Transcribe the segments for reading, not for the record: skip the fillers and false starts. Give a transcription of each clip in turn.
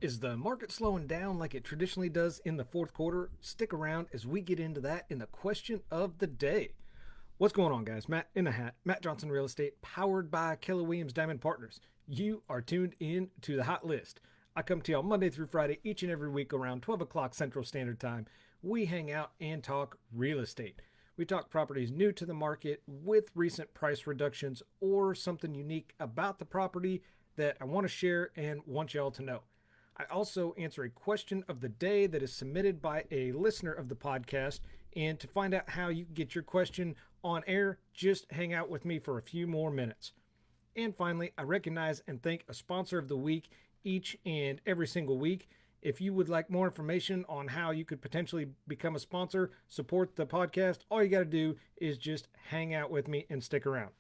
Is the market slowing down like it traditionally does in the fourth quarter? Stick around as we get into that in the question of the day. What's going on, guys? Matt in the hat, Matt Johnson Real Estate, powered by Keller Williams Diamond Partners. You are tuned in to the hot list. I come to you on Monday through Friday, each and every week around 12 o'clock Central Standard Time. We hang out and talk real estate. We talk properties new to the market with recent price reductions or something unique about the property that I want to share and want y'all to know. I also answer a question of the day that is submitted by a listener of the podcast. And to find out how you can get your question on air, just hang out with me for a few more minutes. And finally, I recognize and thank a sponsor of the week each and every single week. If you would like more information on how you could potentially become a sponsor, support the podcast, all you got to do is just hang out with me and stick around.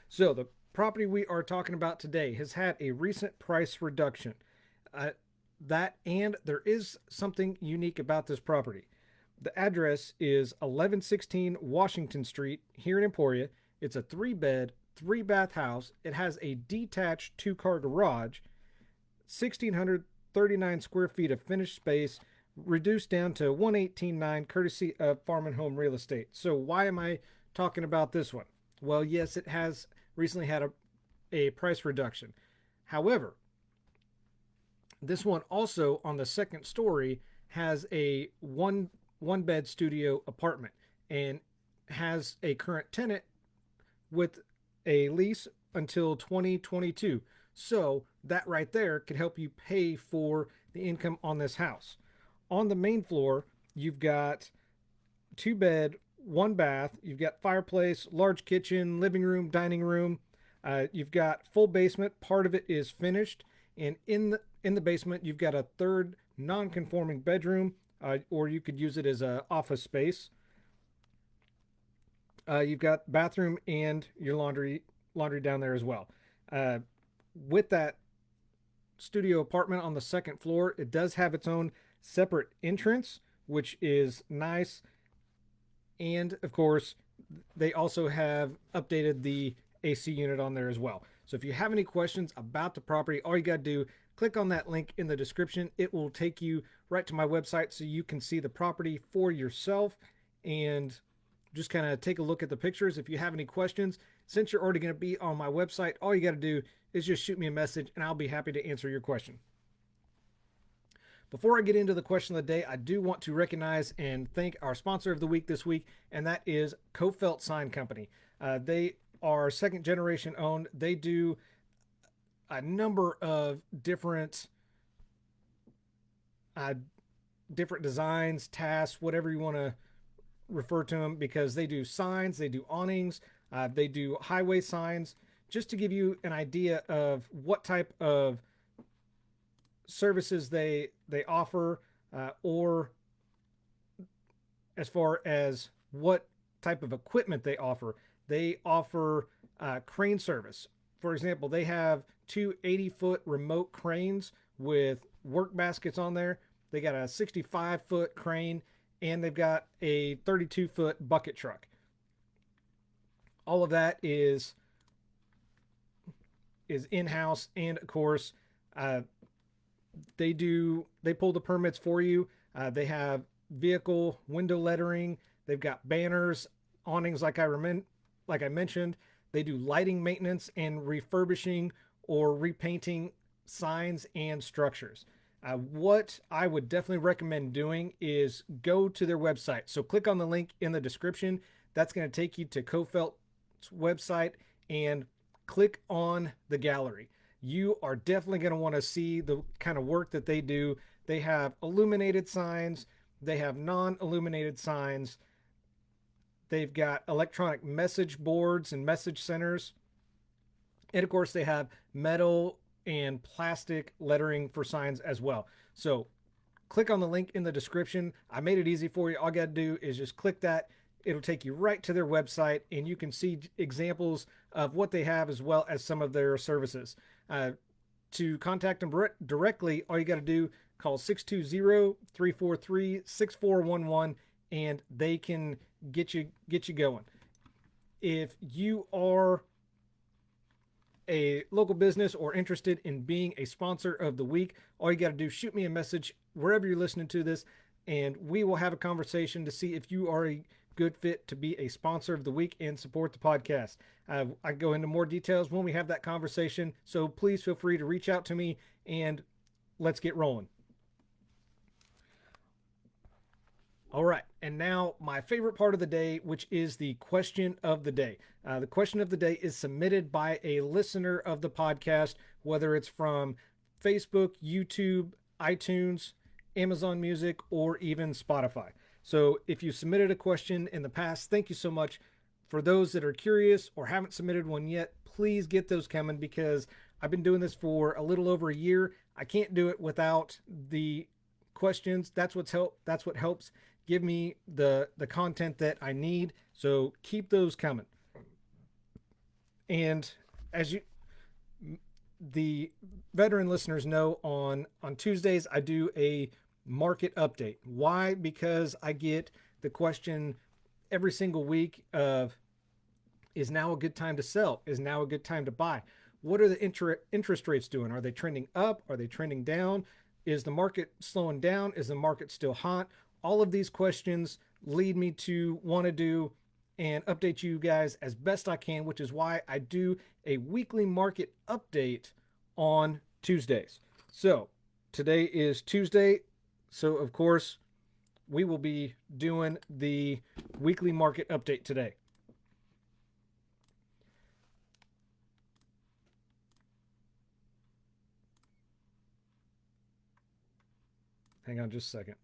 So the property we are talking about today has had a recent price reduction. And there is something unique about this property. The address is 1116 Washington Street here in Emporia. It's a 3-bed, 3-bath house. It has a detached 2-car garage, 1,639 square feet of finished space, reduced down to 118.9 courtesy of Farm and Home Real Estate. So why am I talking about this one? Well, yes, it has recently had a price reduction. However, this one also on the second story has a one bed studio apartment and has a current tenant with a lease until 2022. So that right there could help you pay for the income on this house. On the main floor, you've got 2-bed, 1-bath. You've got fireplace, large kitchen, living room, dining room. You've got full basement. Part of it is finished. And in the basement, you've got a third non-conforming bedroom, or you could use it as an office space. You've got bathroom and your laundry down there as well. With that studio apartment on the second floor, it does have its own separate entrance, which is nice. And of course, they also have updated the AC unit on there as well. So if you have any questions about the property, all you got to do, click on that link in the description. It will take you right to my website so you can see the property for yourself and just kind of take a look at the pictures. If you have any questions, since you're already going to be on my website, all you got to do is just shoot me a message and I'll be happy to answer your question. Before I get into the question of the day, I do want to recognize and thank our sponsor of the week this week, and that is Kobelt Sign Company. They are second generation owned. They do a number of different designs, tasks, whatever you want to refer to them, because they do signs, they do awnings, they do highway signs. Just to give you an idea of what type of services they offer, or as far as what type of equipment they offer crane service. For example, they have 2 80-foot remote cranes with work baskets on there. They got a 65-foot crane, and they've got a 32-foot bucket truck. All of that is in-house, and of course, they pull the permits for you. They have vehicle window lettering. They've got banners, awnings, like I mentioned. They do lighting maintenance and refurbishing or repainting signs and structures. What I would definitely recommend doing is go to their website. So click on the link in the description. That's going to take you to Kobelt's website, and click on the gallery. You are definitely going to want to see the kind of work that they do. They have illuminated signs. They have non-illuminated signs. They've got electronic message boards and message centers. And of course, they have metal and plastic lettering for signs as well. So click on the link in the description. I made it easy for you. All you got to do is just click that. It'll take you right to their website, and you can see examples of what they have as well as some of their services. To contact them directly, all you got to do, call 620-343-6411, and they can get you going. If you are a local business or interested in being a sponsor of the week, all you got to do is shoot me a message wherever you're listening to this, and we will have a conversation to see if you are a good fit to be a sponsor of the week and support the podcast. I go into more details when we have that conversation, so please feel free to reach out to me and let's get rolling. All right, and now my favorite part of the day, which is the question of the day. The question of the day is submitted by a listener of the podcast, whether it's from Facebook, YouTube, iTunes, Amazon Music, or even Spotify. So if you submitted a question in the past, thank you so much. For those that are curious or haven't submitted one yet, please get those coming because I've been doing this for a little over a year. I can't do it without the questions. That's what helps give me the content that I need. So keep those coming. And as you the veteran listeners know, on Tuesdays I do a market update. Why? Because I get the question every single week of, is now a good time to sell? Is now a good time to buy? What are the interest rates doing? Are they trending up? Are they trending down? Is the market slowing down? Is the market still hot? All of these questions lead me to want to do and update you guys as best I can, which is why I do a weekly market update on Tuesdays. So today is Tuesday. So of course we will be doing the weekly market update today. Hang on just a second.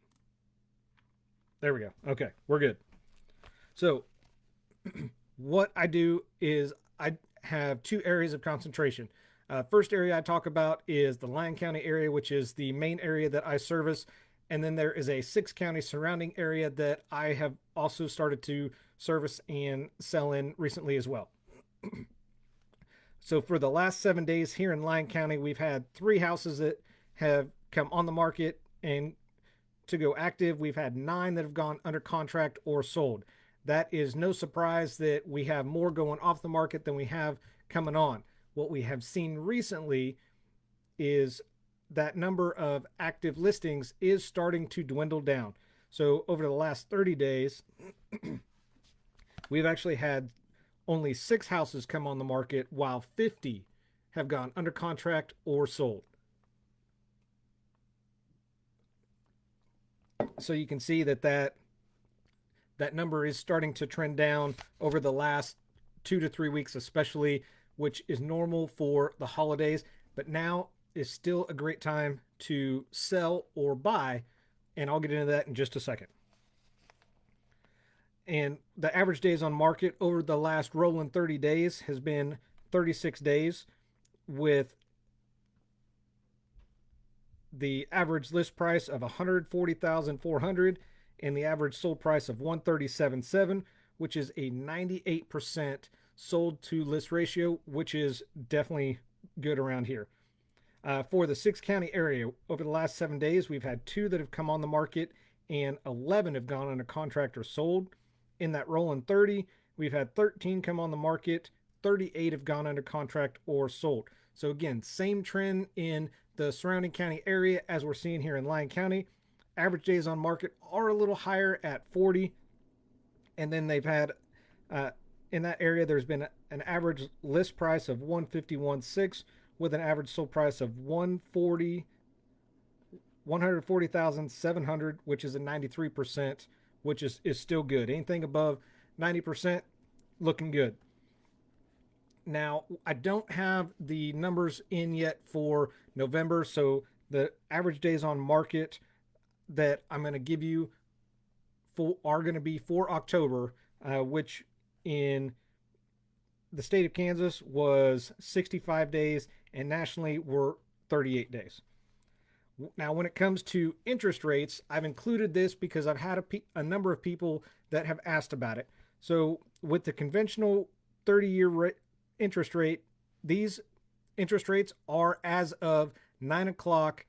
There we go. Okay, we're good. So what I do is I have two areas of concentration. First area I talk about is the Lyon County area, which is the main area that I service. And then there is a 6-county surrounding area that I have also started to service and sell in recently as well. So for the last 7 days here in Lyon County, we've had 3 houses that have come on the market and to go active. We've had 9 that have gone under contract or sold. That is no surprise that we have more going off the market than we have coming on. What we have seen recently is that number of active listings is starting to dwindle down. So over the last 30 days, we've actually had only 6 houses come on the market while 50 have gone under contract or sold. So you can see that number is starting to trend down over the last 2 to 3 weeks, especially, which is normal for the holidays. But now is still a great time to sell or buy, and I'll get into that in just a second. And the average days on market over the last rolling 30 days has been 36 days, with the average list price of $140,400 and the average sold price of $137,700, which is a 98% sold to list ratio, which is definitely good around here. For the 6-county area, over the last 7 days, we've had 2 that have come on the market and 11 have gone under contract or sold. In that rolling 30, we've had 13 come on the market, 38 have gone under contract or sold. So again, same trend in the surrounding county area as we're seeing here in Lyon County. Average days on market are a little higher at 40. And then they've had, in that area, there's been an average list price of $151,600 with an average sold price of $140,700, which is a 93%, which is still good. Anything above 90%, looking good. Now, I don't have the numbers in yet for November, so the average days on market that I'm going to give you are going to be for October, which in the state of Kansas was 65 days and nationally were 38 days. Now, when it comes to interest rates, I've included this because I've had a number of people that have asked about it. So with the conventional 30-year interest rate, these interest rates are as of 9 o'clock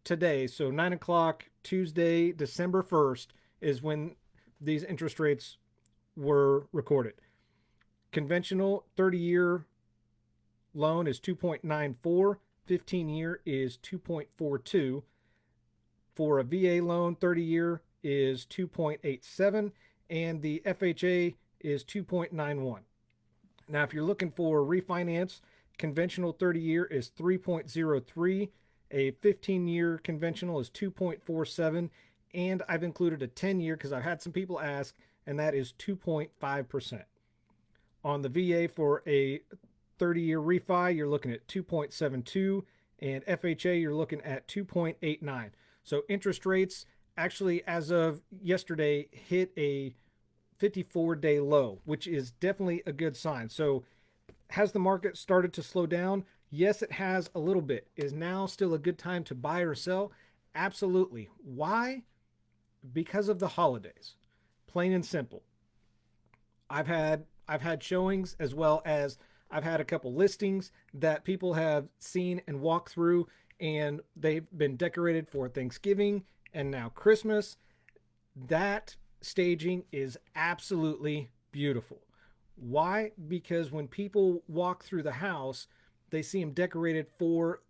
today. So 9 o'clock Tuesday, December 1st is when these interest rates were recorded. Conventional 30-year loan is 2.94, 15-year is 2.42. For a VA loan, 30-year is 2.87, and the FHA is 2.91. Now, if you're looking for refinance, conventional 30-year is 3.03, a 15-year conventional is 2.47, and I've included a 10-year because I've had some people ask, and that is 2.5%. On the VA for a 30-year refi, you're looking at 2.72, and FHA, you're looking at 2.89. So interest rates actually, as of yesterday, hit a 54-day low, which is definitely a good sign. So has the market started to slow down? Yes, it has a little bit. Is now still a good time to buy or sell? Absolutely. Why? Because of the holidays. Plain and simple. I've had showings, as well as I've had a couple listings that people have seen and walked through, and they've been decorated for Thanksgiving and now Christmas. That staging is absolutely beautiful. Why? Because when people walk through the house, they see them decorated for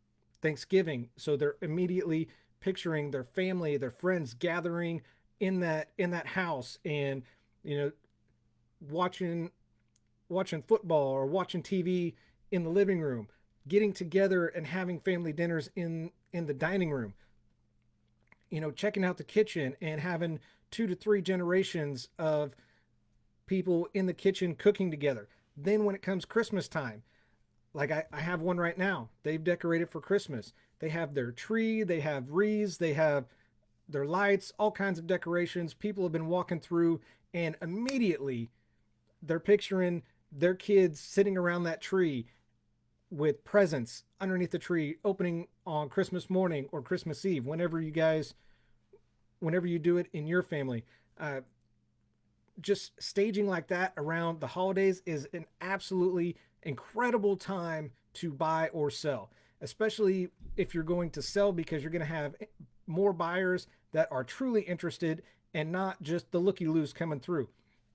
Thanksgiving, so they're immediately picturing their family, their friends gathering in that house, and you know, watching football or watching TV in the living room, getting together and having family dinners in the dining room. Checking out the kitchen and having 2 to 3 generations of people in the kitchen cooking together. Then when it comes Christmas time, like I have one right now, they've decorated for Christmas. They have their tree, they have wreaths, they have their lights, all kinds of decorations. People have been walking through, and immediately they're picturing their kids sitting around that tree with presents underneath the tree, opening on Christmas morning or Christmas Eve, whenever you do it in your family. Just staging like that around the holidays is an absolutely incredible time to buy or sell, especially if you're going to sell, because you're going to have more buyers that are truly interested and not just the looky-loos coming through.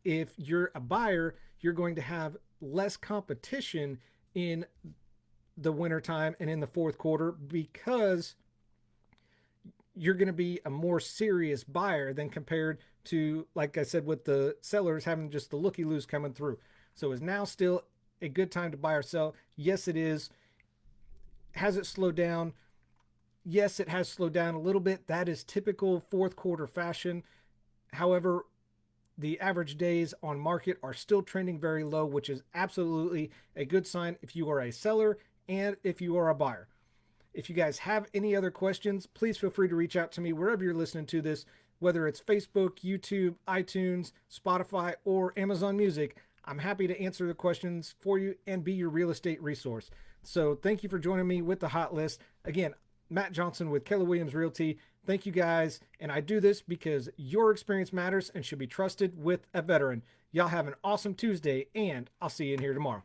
If you're a buyer, you're going to have less competition in the wintertime and in the fourth quarter, because you're going to be a more serious buyer than compared to, like I said, with the sellers having just the looky-loos coming through. So is now still a good time to buy or sell? Yes, it is. Has it slowed down? Yes, it has slowed down a little bit. That is typical fourth quarter fashion. However, the average days on market are still trending very low, which is absolutely a good sign if you are a seller and if you are a buyer. If you guys have any other questions, please feel free to reach out to me wherever you're listening to this, whether it's Facebook, YouTube, iTunes, Spotify, or Amazon Music. I'm happy to answer the questions for you and be your real estate resource. So thank you for joining me with the Hot List. Again, Matt Johnson with Keller Williams Realty. Thank you guys. And I do this because your experience matters and should be trusted with a veteran. Y'all have an awesome Tuesday, and I'll see you in here tomorrow.